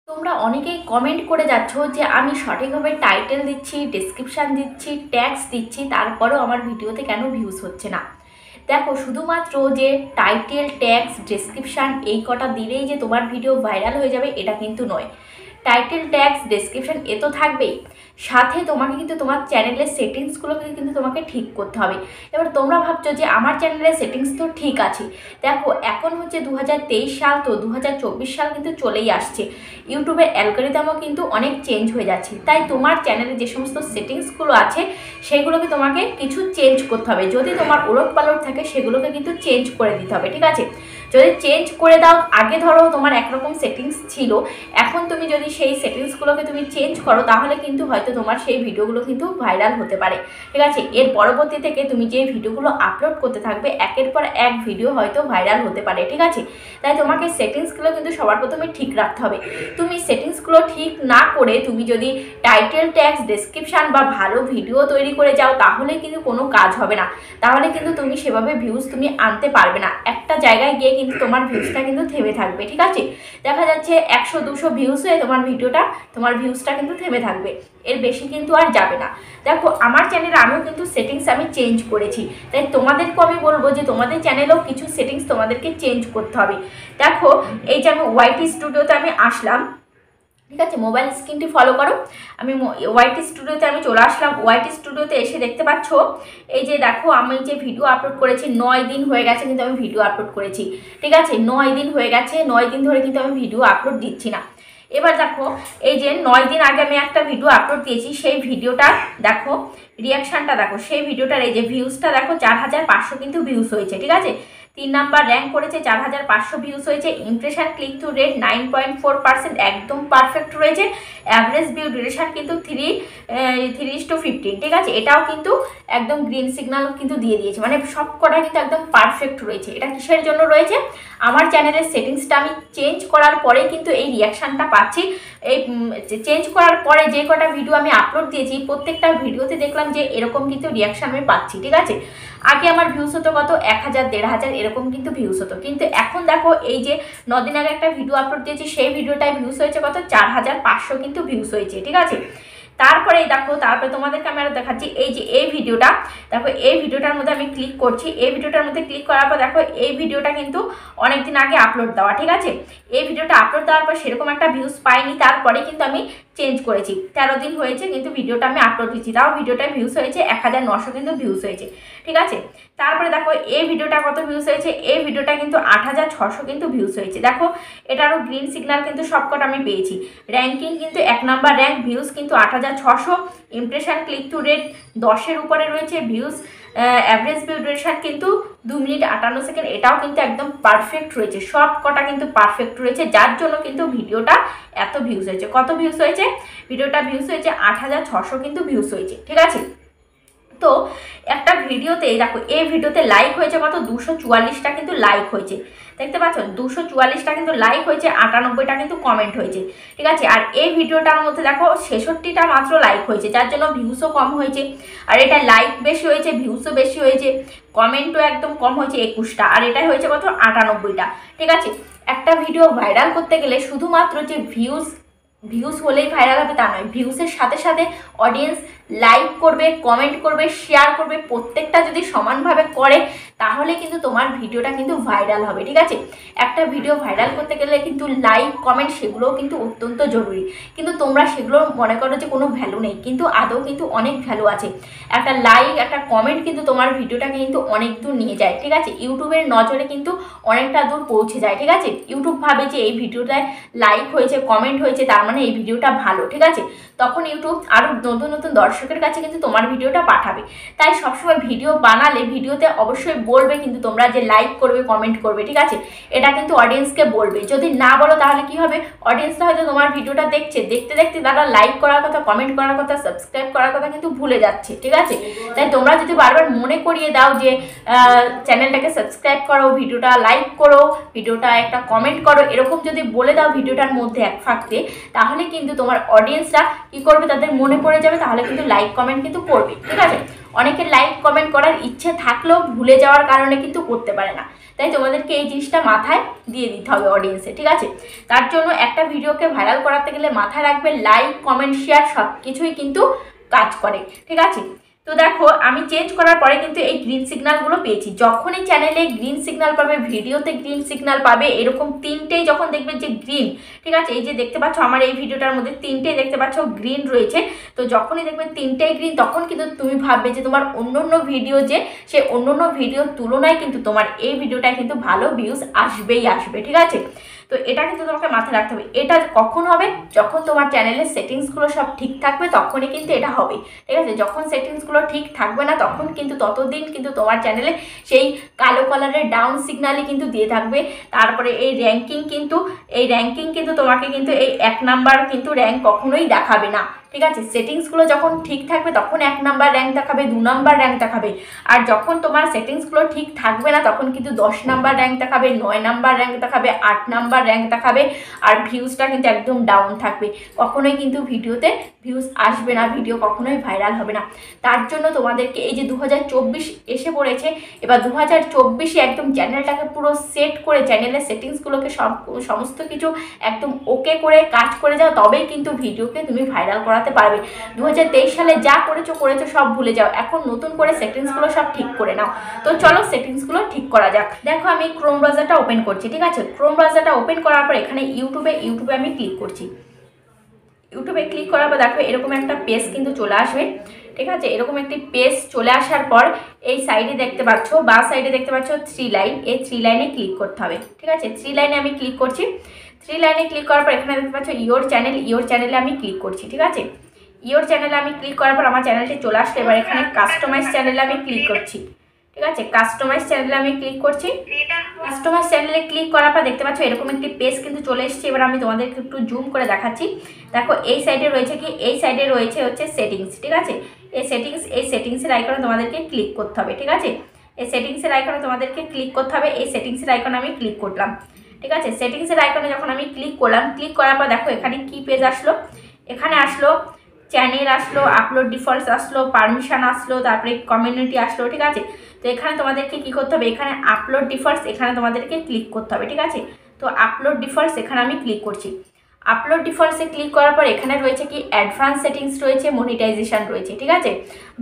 তোমরা অনেকেই কমেন্ট করে যাচ্ছ যে আমি সঠিকভাবে টাইটেল দিচ্ছি, ডেসক্রিপশান দিচ্ছি, ট্যাগস দিচ্ছি, তারপরেও আমার ভিডিওতে কেন ভিউজ হচ্ছে না। দেখো, শুধুমাত্র যে টাইটেল, ট্যাগস, ডেসক্রিপশান এই কটা দিলেই যে তোমার ভিডিও ভাইরাল হয়ে যাবে এটা কিন্তু নয়। টাইটেল, ট্যাগস, ডেসক্রিপশান এ তো থাকবেই, সাথে তোমাকে কিন্তু তোমার চ্যানেলের সেটিংসগুলোকে কিন্তু তোমাকে ঠিক করতে হবে। এবার তোমরা ভাবছো যে আমার চ্যানেলের সেটিংস তো ঠিক আছে। দেখো, এখন হচ্ছে 2023 সাল, তো 2024 সাল কিন্তু চলেই আসছে। ইউটিউবের অ্যালগরিদমও কিন্তু অনেক চেঞ্জ হয়ে যাচ্ছে, তাই তোমার চ্যানেলে যে সমস্ত সেটিংসগুলো আছে সেগুলোকে তোমাকে কিছু চেঞ্জ করতে হবে। যদি তোমার ওলট পালট থাকে সেগুলোকে কিন্তু চেঞ্জ করে দিতে হবে, ঠিক আছে? যদি চেঞ্জ করে দাও, আগে ধরো তোমার একরকম সেটিংস ছিল, এখন তুমি যদি সেই সেটিংসগুলোকে তুমি চেঞ্জ করো তাহলে কিন্তু হয়তো তোমার সেই ভিডিওগুলো কিন্তু ভাইরাল হতে পারে, ঠিক আছে? এর পরবর্তী থেকে তুমি যে ভিডিওগুলো আপলোড করতে থাকবে একের পর এক ভিডিও হয়তো ভাইরাল হতে পারে, ঠিক আছে? তাই তোমাকে সেটিংসগুলো কিন্তু সবার প্রথমে ঠিক রাখতে হবে। তুমি সেটিংসগুলো ঠিক না করে তুমি যদি টাইটেল, ট্যাগস, ডেসক্রিপশান বা ভালো ভিডিও তৈরি করে যাও তাহলে কিন্তু কোনো কাজ হবে না। তাহলে কিন্তু তুমি সেভাবে ভিউজ তুমি আনতে পারবে না। একটা জায়গায় গিয়ে কিন্তু তোমার ভিউজটা কিন্তু থেমে থাকবে, ঠিক আছে? দেখা যাচ্ছে 100-200 ভিউজ হয়ে তোমার ভিউজটা কিন্তু থেমে থাকবে, এর বেশি কিন্তু আর যাবে না। দেখো, আমার চ্যানেলে আমিও কিন্তু সেটিংস আমি চেঞ্জ করেছি, তাই তোমাদেরকেও আমি বলবো যে তোমাদের চ্যানেলেও কিছু সেটিংস তোমাদেরকে চেঞ্জ করতে হবে। দেখো, এই যে আমি ওয়াইটি স্টুডিওতে আমি আসলাম, ঠিক আছে? মোবাইল স্ক্রিনটি ফলো করো। আমি ওয়াইটি স্টুডিওতে আমি চলে আসলাম। ওয়াইটি স্টুডিওতে এসে দেখতে পাচ্ছ এই যে দেখো, আমি যে ভিডিও আপলোড করেছি 9 দিন হয়ে গেছে কিন্তু আমি ভিডিও আপলোড করেছি, ঠিক আছে? 9 দিন হয়ে গেছে, 9 দিন ধরে কিন্তু আমি ভিডিও আপলোড দিচ্ছি না। এবার দেখো, এই যে 9 দিন আগে আমি একটা ভিডিও আপলোড দিয়েছি, সেই ভিডিওটা দেখো, রিয়াকশানটা দেখো, সেই ভিডিওটার এই যে ভিউজটা দেখো 4500 কিন্তু ভিউজ হয়েছে, ঠিক আছে? 3 নাম্বার র্যাঙ্ক করেছে, 4500 ভিউজ হয়েছে। ইমপ্রেশন ক্লিক থ্রু রেট 9.4%, একদম পারফেক্ট রয়েছে। অ্যাভারেজ ভিউ ডিউরেশন কিন্তু 3:15, ঠিক আছে? এটাও কিন্তু একদম গ্রিন সিগন্যাল কিন্তু দিয়ে দিয়েছে, মানে সব কটা কিন্তু একদম পারফেক্ট রয়েছে। এটা কিসের জন্য রয়েছে? আমার চ্যানেলের সেটিংসটা আমি চেঞ্জ করার পরে কিন্তু এই রিয়াকশানটা পাচ্ছি। এই চেঞ্জ করার পরে যে কটা ভিডিও আমি আপলোড দিয়েছি প্রত্যেকটা ভিডিওতে দেখলাম যে এরকম কিন্তু রিয়াকশান আমি পাচ্ছি, ঠিক আছে? আগে আমার ভিউজ হতো কত, 1000, 1500 এরকম কিন্তু ভিউজ হতো, কিন্তু এখন দেখো এই যে 9 দিন আগে একটা ভিডিও আপলোড দিয়েছি সেই ভিডিওটায় ভিউজ হয়েছে কত, 4500 কিন্তু ভিউজ হয়েছে, ঠিক আছে? তারপরে দেখো, তারপরে তোমাদেরকে আমি আরো দেখাচ্ছি। এই যে এই ভিডিওটা দেখো, এই ভিডিওটার মধ্যে আমি ক্লিক করছি। এই ভিডিওটার মধ্যে ক্লিক করার পর দেখো, এই ভিডিওটা কিন্তু অনেকদিন আগে আপলোড দেওয়া, ঠিক আছে? এই ভিডিওটা আপলোড দেওয়ার পর সেরকম একটা ভিউজ পাইনি, তারপরে কিন্তু আমি চেঞ্জ করেছি। 13 দিন হয়েছে কিন্তু ভিডিওটা আমি আপলোড দিচ্ছি, তাও ভিডিওটায় ভিউজ হয়েছে 1900 কিন্তু ভিউজ হয়েছে, ঠিক আছে? তারপরে দেখো, এই ভিডিওটা কত ভিউজ হয়েছে, এই ভিডিওটা কিন্তু 8600 কিন্তু ভিউজ হয়েছে। দেখো, এটারও গ্রিন সিগন্যাল কিন্তু সবকটা আমি পেয়েছি। র্যাঙ্কিং কিন্তু 1 নাম্বার র্যাঙ্ক, ভিউজ কিন্তু 8600, ইমপ্রেশন ক্লিক টু রেট 10-এর উপরে রয়েছে, ভিউজ অ্যাভারেজ ভিউ ডিউরেশন কিন্তু 2 মিনিট 58 সেকেন্ড, এটাও কিন্তু একদম পারফেক্ট রয়েছে। সব কটা কিন্তু পারফেক্ট রয়েছে, যার জন্য কিন্তু ভিডিওটা এত ভিউজ হয়েছে। কত ভিউজ হয়েছে? ভিডিওটা ভিউজ হয়েছে 8600 কিন্তু ভিউজ হয়েছে, ঠিক আছে? তো একটা ভিডিওতে দেখো, এই ভিডিওতে লাইক হয়েছে কত, 244টা কিন্তু লাইক হয়েছে, দেখতে পাচ্ছ? 244টা কিন্তু লাইক হয়েছে, 98টা কিন্তু কমেন্ট হয়েছে, ঠিক আছে? আর এই ভিডিওটার মধ্যে দেখো 66টা মাত্র লাইক হয়েছে, যার জন্য ভিউজও কম হয়েছে। আর এটা লাইক বেশি হয়েছে, ভিউজও বেশি হয়েছে, কমেন্টও একদম কম হয়েছে 21টা, আর এটাই হয়েছে কত, 98টা, ঠিক আছে? একটা ভিডিও ভাইরাল করতে গেলে শুধুমাত্র যে ভিউজ হলেই ভাইরাল হবে তা নয়, ভিউসের সাথে সাথে অডিয়েন্স লাইক করবে, কমেন্ট করবে, শেয়ার করবে, প্রত্যেকটা যদি সমানভাবে করে তাহলে কিন্তু তোমার ভিডিওটা কিন্তু ভাইরাল হবে, ঠিক আছে? একটা ভিডিও ভাইরাল করতে গেলে কিন্তু লাইক, কমেন্ট সেগুলোও কিন্তু অত্যন্ত জরুরি, কিন্তু তোমরা সেগুলো মনে করো যে কোনো ভ্যালু নেই, কিন্তু আদৌ কিন্তু অনেক ভ্যালু আছে। একটা লাইক, একটা কমেন্ট কিন্তু তোমার ভিডিওটাকে কিন্তু অনেক দূর নিয়ে যায়, ঠিক আছে? ইউটিউবের নজরে কিন্তু অনেকটা দূর পৌঁছে যায়, ঠিক আছে? ইউটিউব ভাবে যে এই ভিডিওটায় লাইক হয়েছে, কমেন্ট হয়েছে, তার মানে এই ভিডিওটা ভালো, ঠিক আছে? তখন ইউটিউব আরও নতুন নতুন দর্শকের কাছে কিন্তু তোমার ভিডিওটা পাঠাবে। তাই সবসময় ভিডিও বানালে ভিডিওতে অবশ্যই বলবে কিন্তু তোমরা যে লাইক করবে, কমেন্ট করবে, ঠিক আছে? এটা কিন্তু অডিয়েন্সকে বলবে। যদি না বলো তাহলে কি হবে, অডিয়েন্সরা হয়তো তোমার ভিডিওটা দেখছে, দেখতে দেখতে তারা লাইক করার কথা, কমেন্ট করার কথা, সাবস্ক্রাইব করার কথা কিন্তু ভুলে যাচ্ছে, ঠিক আছে? তাই তোমরা যদি বারবার মনে করিয়ে দাও যে চ্যানেলটাকে সাবস্ক্রাইব করো, ভিডিওটা লাইক করো, ভিডিওটা একটা কমেন্ট করো, এরকম যদি বলে দাও ভিডিওটার মধ্যে এক ফাঁকতে, তাহলে কিন্তু তোমার অডিয়েন্সরা কি করবে, তাদের মনে পড়ে যাবে, তাহলে কিন্তু লাইক কমেন্ট কিন্তু করবে, ঠিক আছে? অনেকের লাইক কমেন্ট করার ইচ্ছে থাকলেও ভুলে যাওয়ার কারণে কিন্তু করতে পারে না। তাই তোমাদেরকে এই জিনিসটা মাথায় দিয়ে দিতে হবে অডিয়েন্সে, ঠিক আছে? তার জন্য একটা ভিডিওকে ভাইরাল করাতে গেলে মাথায় রাখবে লাইক কমেন্ট শেয়ার সব কিছুই কিন্তু কাজ করে, ঠিক আছে? তো দেখো আমি চেঞ্জ করার পরে কিন্তু এই গ্রিন সিগন্যালগুলো পেয়েছি। যখনই চ্যানেলে গ্রিন সিগন্যাল পাবে, ভিডিওতে গ্রিন সিগন্যাল পাবে, এরকম তিনটেই যখন দেখবে যে গ্রিন, ঠিক আছে? এই যে দেখতে পাচ্ছ আমার এই ভিডিওটার মধ্যে তিনটেই দেখতে পাচ্ছ গ্রিন রয়েছে। তো যখনই দেখবে তিনটেই গ্রিন, তখন কিন্তু তুমি ভাববে যে তোমার অন্য ভিডিও যে সে অন্য ভিডিওর তুলনায় কিন্তু তোমার এই ভিডিওটায় কিন্তু ভালো ভিউজ আসবেই আসবে, ঠিক আছে? তো এটা কিন্তু তোমাকে মাথায় রাখতে হবে। এটা কখন হবে? যখন তোমার চ্যানেলের সেটিংসগুলো সব ঠিক থাকবে তখনই কিন্তু এটা হবে, ঠিক আছে? যখন সেটিংসগুলো ঠিক থাকবে না তখন কিন্তু ততদিন কিন্তু তোমার চ্যানেলে সেই কালো কালারের ডাউন সিগন্যালই কিন্তু দিয়ে থাকবে। তারপরে এই র্যাঙ্কিং কিন্তু তোমাকে কিন্তু এই 1 নাম্বার কিন্তু র্যাঙ্ক কখনোই দেখাবে না, ঠিক আছে? সেটিংসগুলো যখন ঠিক থাকবে তখন 1 নাম্বার র্যাঙ্ক দেখাবে, 2 নাম্বার র্যাঙ্ক দেখাবে। আর যখন তোমার সেটিংসগুলো ঠিক থাকবে না তখন কিন্তু 10 নাম্বার র্যাঙ্ক দেখাবে, 9 নাম্বার র্যাঙ্ক দেখাবে, 8 নাম্বার র্যাঙ্ক দেখাবে। আর ভিউজটা কিন্তু একদম ডাউন থাকবে, কখনোই কিন্তু ভিডিওতে ভিউজ আসবে না, ভিডিও কখনোই ভাইরাল হবে না। তার জন্য তোমাদেরকে এই যে 2024 এসে পড়েছে, এবার 2024-এ একদম চ্যানেলটাকে পুরো সেট করে চ্যানেলের সেটিংসগুলোকে সমস্ত কিছু একদম ওকে করে কাজ করে যাও, তবেই কিন্তু ভিডিওকে তুমি ভাইরাল করাতে পারবে। 2023 সালে যা করেছো সব ভুলে যাও, এখন নতুন করে সেটিংসগুলো সব ঠিক করে নাও। তো চলো সেটিংসগুলো ঠিক করা যাক। দেখো আমি ক্রোম ব্রাউজারটা ওপেন করছি, ঠিক আছে? ক্রোম ব্রাউজারটা ওপেন করার পর এখানে ইউটিউবে আমি ক্লিক করছি। ইউটিউবে ক্লিক করার পর দেখো এরকম একটা পেজ কিন্তু চলে আসবে, ঠিক আছে? এরকম একটি পেজ চলে আসার পর এই সাইডে দেখতে পাচ্ছ, বা সাইডে দেখতে পাচ্ছ 3 লাইন, এই 3 লাইনে ক্লিক করতে হবে, ঠিক আছে? 3 লাইনে আমি ক্লিক করছি। 3 লাইনে ক্লিক করার পর এখানে দেখতে পাচ্ছ ইওর চ্যানেলে আমি ক্লিক করছি, ঠিক আছে? ইওর চ্যানেলে আমি ক্লিক করার পর আমার চ্যানেলটি চলে আসলে এবার এখানে কাস্টমাইজ চ্যানেলে আমি ক্লিক করছি, ঠিক আছে? কাস্টমাইজ চ্যানেলে আমি ক্লিক করছি। কাস্টমাইজ চ্যানেলে ক্লিক করার পর দেখতে পাচ্ছ এরকম একটি পেজ কিন্তু চলে এসেছে। এবার আমি তোমাদেরকে একটু জুম করে দেখাচ্ছি। দেখো এই সাইডে রয়েছে কি, এই সাইডে রয়েছে হচ্ছে সেটিংস, ঠিক আছে? এই সেটিংসের আইকনে তোমাদেরকে ক্লিক করতে হবে, ঠিক আছে? এই সেটিংসের আইকনে তোমাদেরকে ক্লিক করতে হবে। এই সেটিংসের আইকনে আমি ক্লিক করলাম, ঠিক আছে? সেটিংসের আইকনে যখন আমি ক্লিক করলাম, ক্লিক করার পর দেখো এখানে কি পেজ আসলো, এখানে আসলো চ্যানেল আসলো, আপলোড ডিফল্টস আসলো, পারমিশন আসলো, তারপরে কমিউনিটি আসলো, ঠিক আছে? তো এখানে তোমাদেরকে কি করতে হবে, এখানে আপলোড ডিফল্টস এখানে তোমাদেরকে ক্লিক করতে হবে, ঠিক আছে? তো আপলোড ডিফল্টস এখানে আমি ক্লিক করছি। আপলোড ডিফল্টসে ক্লিক করার পর এখানে রয়েছে কি অ্যাডভান্স সেটিংস রয়েছে, মনিটাইজেশন রয়েছে, ঠিক আছে?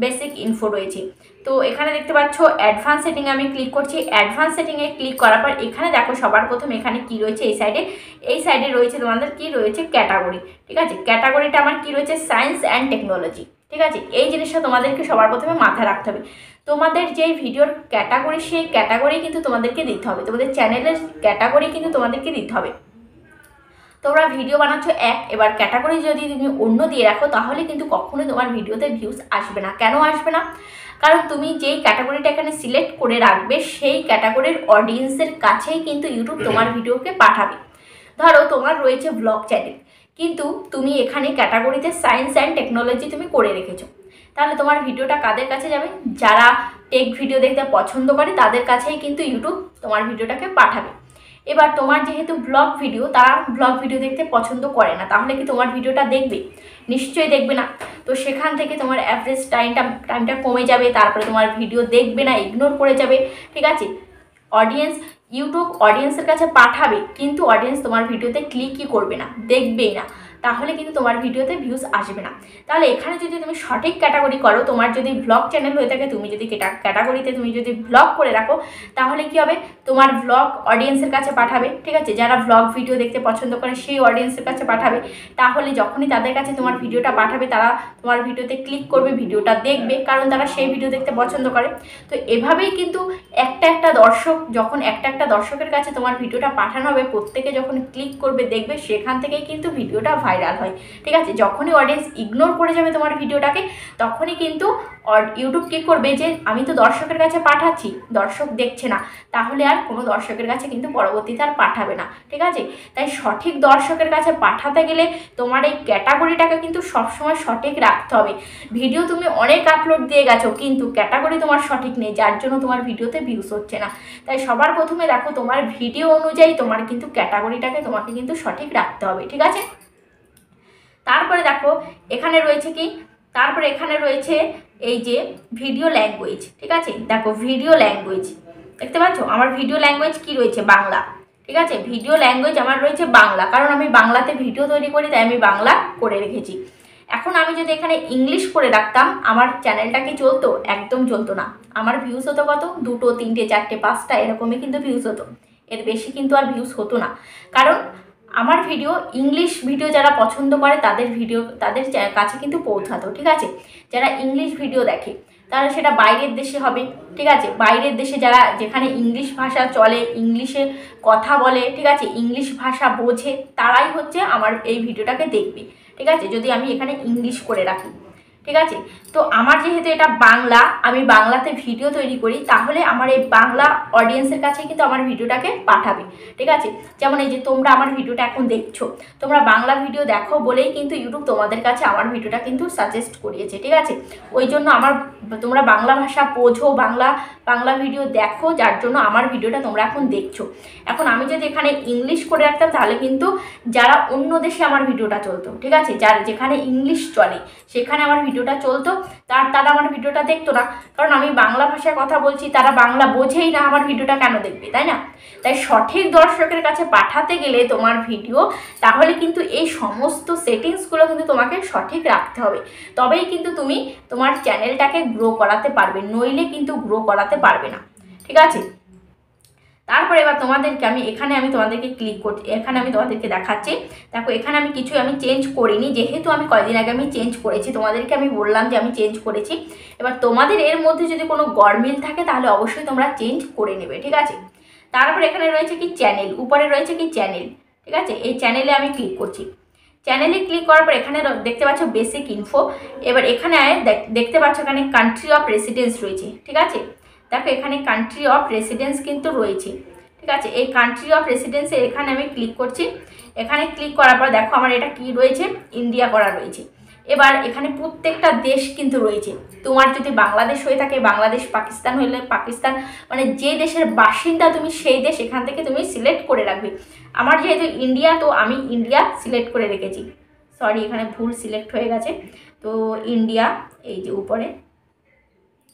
বেসিক ইনফো রয়েছে। তো এখানে দেখতে পাচ্ছ অ্যাডভান্স সেটিংয়ে আমি ক্লিক করছি। অ্যাডভান্স সেটিংয়ে ক্লিক করার পর এখানে দেখো সবার প্রথম এখানে কি রয়েছে, এই সাইডে রয়েছে তোমাদের কি রয়েছে ক্যাটাগরি, ঠিক আছে? ক্যাটাগরিটা আমার কি রয়েছে, সায়েন্স অ্যান্ড টেকনোলজি, ঠিক আছে? এই জিনিসটা তোমাদেরকে সবার প্রথমে মাথায় রাখতে হবে। তোমাদের যেই ভিডিওর ক্যাটাগরি সেই ক্যাটাগরি কিন্তু তোমাদেরকে দিতে হবে, তোমাদের চ্যানেলের ক্যাটাগরি কিন্তু তোমাদেরকে দিতে হবে। তোমরা ভিডিও বানাচ্ছ এবার ক্যাটাগরি যদি তুমি অন্য দিয়ে রাখো তাহলে কিন্তু কখনোই তোমার ভিডিওতে ভিউজ আসবে না। কেন আসবে না? কারণ তুমি যেই ক্যাটাগরিটা এখানে সিলেক্ট করে রাখবে সেই ক্যাটাগরির অডিয়েন্সের কাছেই কিন্তু ইউটিউব তোমার ভিডিওকে পাঠাবে। ধরো তোমার রয়েছে ব্লগ চ্যানেল, কিন্তু তুমি এখানে ক্যাটাগরিতে সায়েন্স অ্যান্ড টেকনোলজি তুমি করে রেখেছো, তাহলে তোমার ভিডিওটা কাদের কাছে যাবে? যারা টেক ভিডিও দেখতে পছন্দ করে তাদের কাছেই কিন্তু ইউটিউব তোমার ভিডিওটাকে পাঠাবে। এবার তোমার যেহেতু ব্লগ ভিডিও, তারা ব্লগ ভিডিও দেখতে পছন্দ করে না, তাহলে কি তোমার ভিডিওটা দেখবে? নিশ্চয়ই দেখবে না। তো সেখান থেকে তোমার অ্যাভারেজ টাইমটা কমে যাবে, তারপরে তোমার ভিডিও দেখবে না, ইগনোর করে যাবে, ঠিক আছে? ইউটিউব অডিয়েন্সের কাছে পাঠাবে কিন্তু অডিয়েন্স তোমার ভিডিওতে ক্লিকই করবে না, দেখবেই না, তাহলে কিন্তু তোমার ভিডিওতে ভিউজ আসবে না। তাহলে এখানে যদি তুমি সঠিক ক্যাটাগরি করো, তোমার যদি ব্লগ চ্যানেল হয়ে থাকে, তুমি যদি ক্যাটাগরিতে তুমি যদি ব্লগ করে রাখো, তাহলে কি হবে, তোমার ব্লগ অডিয়েন্সের কাছে পাঠাবে, ঠিক আছে? যারা ব্লগ ভিডিও দেখতে পছন্দ করে সেই অডিয়েন্সের কাছে পাঠাবে। তাহলে যখনই তাদের কাছে তোমার ভিডিওটা পাঠাবে তারা তোমার ভিডিওতে ক্লিক করবে, ভিডিওটা দেখবে, কারণ তারা সেই ভিডিও দেখতে পছন্দ করে। তো এভাবেই কিন্তু একটা দর্শক, যখন একটা দর্শকের কাছে তোমার ভিডিওটা পাঠানো হবে, প্রত্যেকে যখন ক্লিক করবে দেখবে, সেখান থেকেই কিন্তু ভিডিওটা ভাইরাল হয়, ঠিক আছে? যখনই অডিয়েন্স ইগনোর করে যাবে তোমার ভিডিওটাকে, তখনই কিন্তু ইউটিউব কী করবে, যে আমি তো দর্শকের কাছে পাঠাচ্ছি, দর্শক দেখছে না, তাহলে আর কোনো দর্শকের কাছে কিন্তু পরবর্তীতে আর পাঠাবে না, ঠিক আছে? তাই সঠিক দর্শকের কাছে পাঠাতে গেলে তোমার এই ক্যাটাগরিটাকে কিন্তু সবসময় সঠিক রাখতে হবে। ভিডিও তুমি অনেক আপলোড দিয়ে গেছো কিন্তু ক্যাটাগরি তোমার সঠিক নেই, যার জন্য তোমার ভিডিওতে ভিউজ হচ্ছে না। তাই সবার প্রথমে দেখো তোমার ভিডিও অনুযায়ী তোমার কিন্তু ক্যাটাগরিটাকে তোমাকে কিন্তু সঠিক রাখতে হবে, ঠিক আছে? তারপরে দেখো এখানে রয়েছে কি তারপরে এখানে রয়েছে এই যে ভিডিও ল্যাঙ্গুয়েজ, ঠিক আছে। দেখো ভিডিও ল্যাঙ্গুয়েজ দেখতে পাচ্ছ, আমার ভিডিও ল্যাঙ্গুয়েজ কি রয়েছে, বাংলা, ঠিক আছে। ভিডিও ল্যাঙ্গুয়েজ আমার রয়েছে বাংলা, কারণ আমি বাংলাতে ভিডিও তৈরি করি, তাই আমি বাংলা করে রেখেছি। এখন আমি যদি এখানে ইংলিশ করে রাখতাম, আমার চ্যানেলটা কি চলতো? একদম চলতো না। আমার ভিউজ হতো কত? 2, 3, 4, 5টা এরকমই কিন্তু ভিউজ হতো, এর বেশি কিন্তু আর ভিউজ হতো না। কারণ আমার ভিডিও ইংলিশ ভিডিও যারা পছন্দ করে তাদের কাছে কিন্তু পৌঁছাতো, ঠিক আছে। যারা ইংলিশ ভিডিও দেখে তাহলে সেটা বাইরের দেশে হবে, ঠিক আছে। বাইরের দেশে যারা, যেখানে ইংলিশ ভাষা চলে, ইংলিশে কথা বলে, ঠিক আছে, ইংলিশ ভাষা বোঝে, তারাই হচ্ছে আমার এই ভিডিওটাকে দেখবে, ঠিক আছে, যদি আমি এখানে ইংলিশ করে রাখি, ঠিক আছে। তো আমার যেহেতু এটা বাংলা, আমি বাংলাতে ভিডিও তৈরি করি, তাহলে আমার এই বাংলা অডিয়েন্সের কাছে কিন্তু আমার ভিডিওটাকে পাঠাবে, ঠিক আছে। যেমন এই যে তোমরা আমার ভিডিওটা এখন দেখছো, তোমরা বাংলা ভিডিও দেখো বলেই কিন্তু ইউটিউব তোমাদের কাছে আমার ভিডিওটা কিন্তু সাজেস্ট করিয়েছে, ঠিক আছে। ওই জন্য তোমরা বাংলা ভাষা বোঝো, বাংলা ভিডিও দেখো, যার জন্য আমার ভিডিওটা তোমরা এখন দেখছো। এখন আমি যদি এখানে ইংলিশ করে রাখতাম, তাহলে কিন্তু যারা অন্য দেশে আমার ভিডিওটা চলতো, ঠিক আছে, যেখানে ইংলিশ চলে সেখানে আমার ভিডিওটা চলতো, তারা আমার ভিডিওটা দেখতো না, কারণ আমি বাংলা ভাষায় কথা বলছি, তারা বাংলা বোঝেই না, আমার ভিডিওটা কেন দেখবে, তাই না। তাই সঠিক দর্শকের কাছে পাঠাতে গেলে তোমার ভিডিও, তাহলে কিন্তু এই সমস্ত সেটিংসগুলো কিন্তু তোমাকে সঠিক রাখতে হবে, তবেই কিন্তু তুমি তোমার চ্যানেলটাকে গ্রো করাতে পারবে, নইলে কিন্তু গ্রো করাতে পারবে না, ঠিক আছে। তারপরে এবার তোমাদেরকে আমি তোমাদেরকে ক্লিক করছি, এখানে আমি তোমাদেরকে দেখাচ্ছি। দেখো এখানে আমি কিছু চেঞ্জ করিনি, যেহেতু আমি কয়েকদিন আগে আমি চেঞ্জ করেছি, তোমাদেরকে আমি বললাম যে আমি চেঞ্জ করেছি। এবার তোমাদের এর মধ্যে যদি কোনো গরমিল থাকে তাহলে অবশ্যই তোমরা চেঞ্জ করে নেবে, ঠিক আছে। তারপরে এখানে রয়েছে কি চ্যানেল, উপরে রয়েছে কি চ্যানেল, ঠিক আছে। এই চ্যানেলে আমি ক্লিক করছি। চ্যানেলে ক্লিক করার পর এখানে দেখতে পাচ্ছ বেসিক ইনফো। এবার এখানে দেখতে পাচ্ছ এখানে কান্ট্রি অফ রেসিডেন্স রয়েছে, ঠিক আছে। দেখো এখানে কান্ট্রি অফ রেসিডেন্স কিন্তু রয়েছে, ঠিক আছে। এই কান্ট্রি অফ রেসিডেন্সে এখানে আমি ক্লিক করছি। এখানে ক্লিক করার পর দেখো আমার এটা কি রয়েছে, ইন্ডিয়া করা রয়েছে। এবার এখানে প্রত্যেকটা দেশ কিন্তু রয়েছে। তোমার যদি বাংলাদেশ হয়ে থাকে বাংলাদেশ, পাকিস্তান হলে পাকিস্তান, মানে যে দেশের বাসিন্দা তুমি সেই দেশ এখান থেকে তুমি সিলেক্ট করে রাখবে। আমার যেহেতু ইন্ডিয়া, তো আমি ইন্ডিয়া সিলেক্ট করে রেখেছি। সরি, এখানে ভুল সিলেক্ট হয়ে গেছে। তো ইন্ডিয়া, এই যে উপরে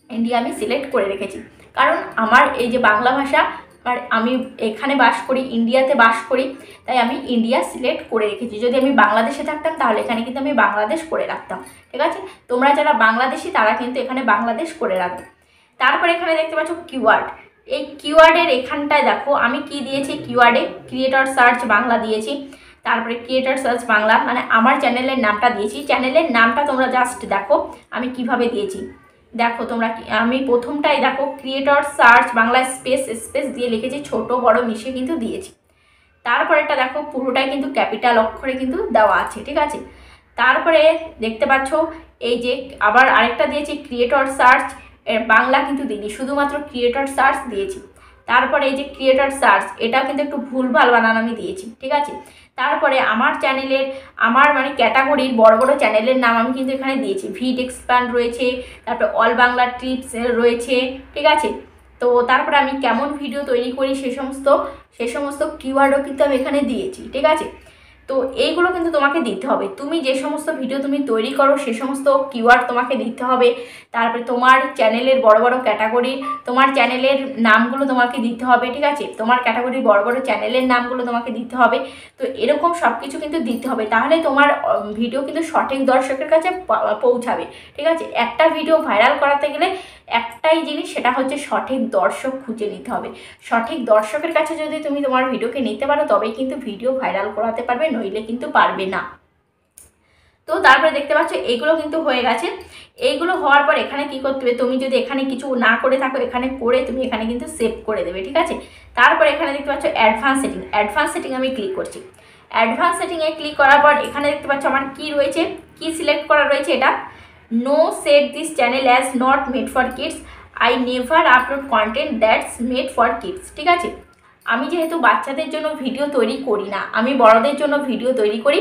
ইন্ডিয়া আমি সিলেক্ট করে রেখেছি, কারণ আমার এই যে বাংলা ভাষা, আর আমি এখানে বাস করি, ইন্ডিয়াতে বাস করি, তাই আমি ইন্ডিয়া সিলেক্ট করে রেখেছি। যদি আমি বাংলাদেশে থাকতাম তাহলে এখানে কিন্তু আমি বাংলাদেশ করে রাখতাম, ঠিক আছে। তোমরা যারা বাংলাদেশি তারা কিন্তু এখানে বাংলাদেশ করে রাখবে। তারপরে এখানে দেখতে পাচ্ছ কিওয়ার্ড। এই কিওয়ার্ডের এখানটায় দেখো আমি কি দিয়েছি, কিওয়ার্ডে ক্রিয়েটর সার্চ বাংলা দিয়েছি। তারপরে ক্রিয়েটর সার্চ বাংলা মানে আমার চ্যানেলের নামটা দিয়েছি। চ্যানেলের নামটা তোমরা জাস্ট দেখো আমি কিভাবে দিয়েছি। দেখো তোমরা, আমি প্রথমটাই দেখো ক্রিয়েটর সার্চ বাংলা স্পেস দিয়ে লিখেছি, ছোট বড় মিশিয়ে কিন্তু দিয়েছি। তারপরেটা দেখো পুরোটাই কিন্তু ক্যাপিটাল অক্ষরে কিন্তু দেওয়া আছে, ঠিক আছে। তারপরে দেখতে পাচ্ছ এই যে আবার আরেকটা দিয়েছি ক্রিয়েটর সার্চ বাংলা, কিন্তু দিইনি, শুধুমাত্র ক্রিয়েটর সার্চ দিয়েছি। তারপরে এই যে ক্রিয়েটর সার্চ, এটাও কিন্তু একটু ভুলভাল বানান আমি দিয়েছি, ঠিক আছে। তারপরে আমার চ্যানেলের, আমার মানে ক্যাটাগরির বড় বড় চ্যানেলের নাম আমি কিন্তু এখানে দিয়েছি। ভিড এক্সপ্যান্ড রয়েছে, তারপরে অল বাংলা টিপস রয়েছে, ঠিক আছে। তো তারপরে আমি কেমন ভিডিও তৈরি করি সে সমস্ত কিওয়ার্ডও কিন্তু আমি এখানে দিয়েছি, ঠিক আছে। তো এইগুলো কিন্তু তোমাকে দিতে হবে, তুমি যে সমস্ত ভিডিও তুমি তৈরি করো সে সমস্ত কিওয়ার্ড তোমাকে দিতে হবে। তারপরে তোমার চ্যানেলের বড় বড় ক্যাটাগরি, তোমার চ্যানেলের নামগুলো তোমাকে দিতে হবে, ঠিক আছে। তোমার ক্যাটাগরির বড় বড় চ্যানেলের নামগুলো তোমাকে দিতে হবে। তো এরকম সব কিছু কিন্তু দিতে হবে, তাহলে তোমার ভিডিও কিন্তু সঠিক দর্শকের কাছে পৌঁছাবে, ঠিক আছে। একটা ভিডিও ভাইরাল করাতে গেলে একটাই জিনিস, সেটা হচ্ছে সঠিক দর্শক খুঁজে নিতে হবে। সঠিক দর্শকের কাছে যদি তুমি তোমার ভিডিওকে নিতে পারো তবেই কিন্তু ভিডিও ভাইরাল করাতে পারবে, নইলে কিন্তু পারবে না। তো তারপরে দেখতে পাচ্ছ এইগুলো কিন্তু হয়ে গেছে। এইগুলো হওয়ার পর এখানে কি করতে হবে, তুমি যদি এখানে কিছু না করে থাকো এখানে করে তুমি এখানে কিন্তু সেভ করে দেবে, ঠিক আছে। তারপর এখানে দেখতে পাচ্ছ অ্যাডভান্স সেটিং আমি ক্লিক করছি। অ্যাডভান্স সেটিংয়ে ক্লিক করার পর এখানে দেখতে পাচ্ছ আমার কি রয়েছে, কি সিলেক্ট করা রয়েছে, এটা no set this channel as not made for kids, I never upload content that's made for kids, ঠিক আছে। আমি যেহেতু বাচ্চাদের জন্য ভিডিও তৈরি করি না, আমি বড়দের জন্য ভিডিও তৈরি করি,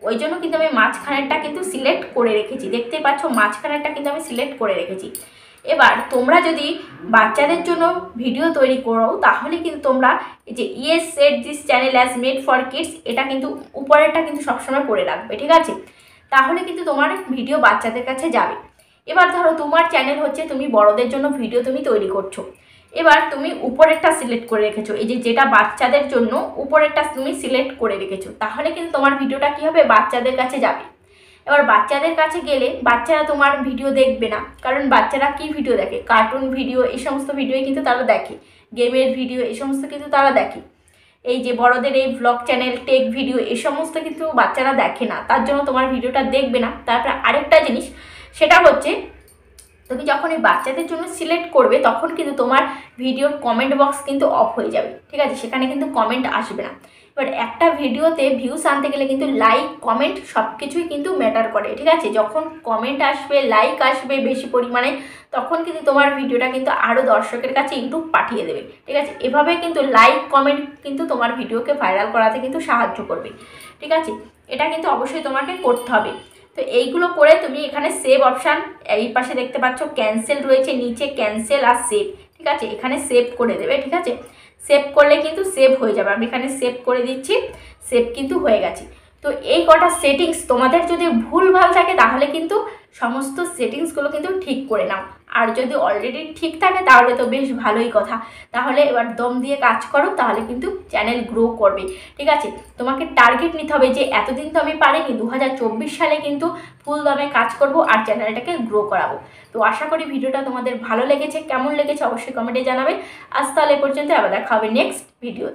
ওই জন্য কিন্তু আমি মাঝখানেরটা কিন্তু সিলেক্ট করে রেখেছি। দেখতে পাচ্ছ মাঝখানেরটা কিন্তু আমি সিলেক্ট করে রেখেছি। এবার তোমরা যদি বাচ্চাদের জন্য ভিডিও তৈরি করো তাহলে কিন্তু তোমরা এই যে yes set this channel as made for kids, এটা কিন্তু উপরেরটা কিন্তু সবসময় করে রাখবে, ঠিক আছে। তাহলে কিন্তু তোমার ভিডিও বাচ্চাদের কাছে যাবে। এবার ধরো তোমার চ্যানেল হচ্ছে তুমি বড়দের জন্য ভিডিও তুমি তৈরি করছো, এবার তুমি উপরেরটা সিলেক্ট করে রেখেছো, এই যে যেটা বাচ্চাদের জন্য উপরেরটা তুমি সিলেক্ট করে রেখেছো, তাহলে কিন্তু তোমার ভিডিওটা কী হবে, বাচ্চাদের কাছে যাবে। এবার বাচ্চাদের কাছে গেলে বাচ্চারা তোমার ভিডিও দেখবে না, কারণ বাচ্চারা কি ভিডিও দেখে, কার্টুন ভিডিও, এই সমস্ত ভিডিওই কিন্তু তারা দেখে, গেমের ভিডিও এই সমস্ত কিন্তু তারা দেখে। এই যে বড়দের এই ব্লগ চ্যানেল, টেক ভিডিও এই সমস্ত কিন্তু বাচ্চারা দেখে না, তার জন্য তোমার ভিডিওটা দেখবে না। তারপরে আরেকটা জিনিস, সেটা হচ্ছে তুমি যখন এই বাচ্চাদের জন্য সিলেক্ট করবে তখন কিন্তু তোমার ভিডিওর কমেন্ট বক্স কিন্তু অফ হয়ে যাবে, ঠিক আছে, সেখানে কিন্তু কমেন্ট আসবে না। এবার একটা ভিডিওতে ভিউস আনতে গেলে কিন্তু লাইক কমেন্ট সব কিছুই কিন্তু ম্যাটার করে, ঠিক আছে। যখন কমেন্ট আসবে, লাইক আসবে বেশি পরিমাণে, তখন কিন্তু তোমার ভিডিওটা কিন্তু আরও দর্শকের কাছে ইউটিউব পাঠিয়ে দেবে, ঠিক আছে। এভাবে কিন্তু লাইক কমেন্ট কিন্তু তোমার ভিডিওকে ভাইরাল করাতে কিন্তু সাহায্য করবে, ঠিক আছে। এটা কিন্তু অবশ্যই তোমাকে করতে হবে। তো এইগুলো করে তুমি এখানে সেভ অপশান, এই পাশে দেখতে পাচ্ছ ক্যান্সেল রয়েছে, নিচে ক্যান্সেল আর সেভ, ঠিক আছে, এখানে সেভ করে দেবে, ঠিক আছে। সেভ করলে কিন্তু সেভ হয়ে যাবে, আমি এখানে সেভ করে দিচ্ছি, সেভ কিন্তু হয়ে গেছে। তো এই কটা সেটিংস তোমাদের যদি ভুলভাল থাকে তাহলে কিন্তু সমস্ত সেটিংসগুলো কিন্তু ঠিক করে নাও, আর যদি অলরেডি ঠিক থাকে তাহলে তো বেশ ভালোই কথা। তাহলে এবার দম দিয়ে কাজ করো, তাহলে কিন্তু চ্যানেল গ্রো করবে, ঠিক আছে। তোমাকে টার্গেট নিতে হবে যে এতদিন তো আমি পারিনি, 2024 সালে কিন্তু ফুল দমে কাজ করব আর চ্যানেলটাকে গ্রো করাবো। তো আশা করি ভিডিওটা তোমাদের ভালো লেগেছে, কেমন লেগেছে অবশ্যই কমেন্টে জানাবে। আজ তাহলে পর্যন্ত, আবার দেখা হবে নেক্সট ভিডিও।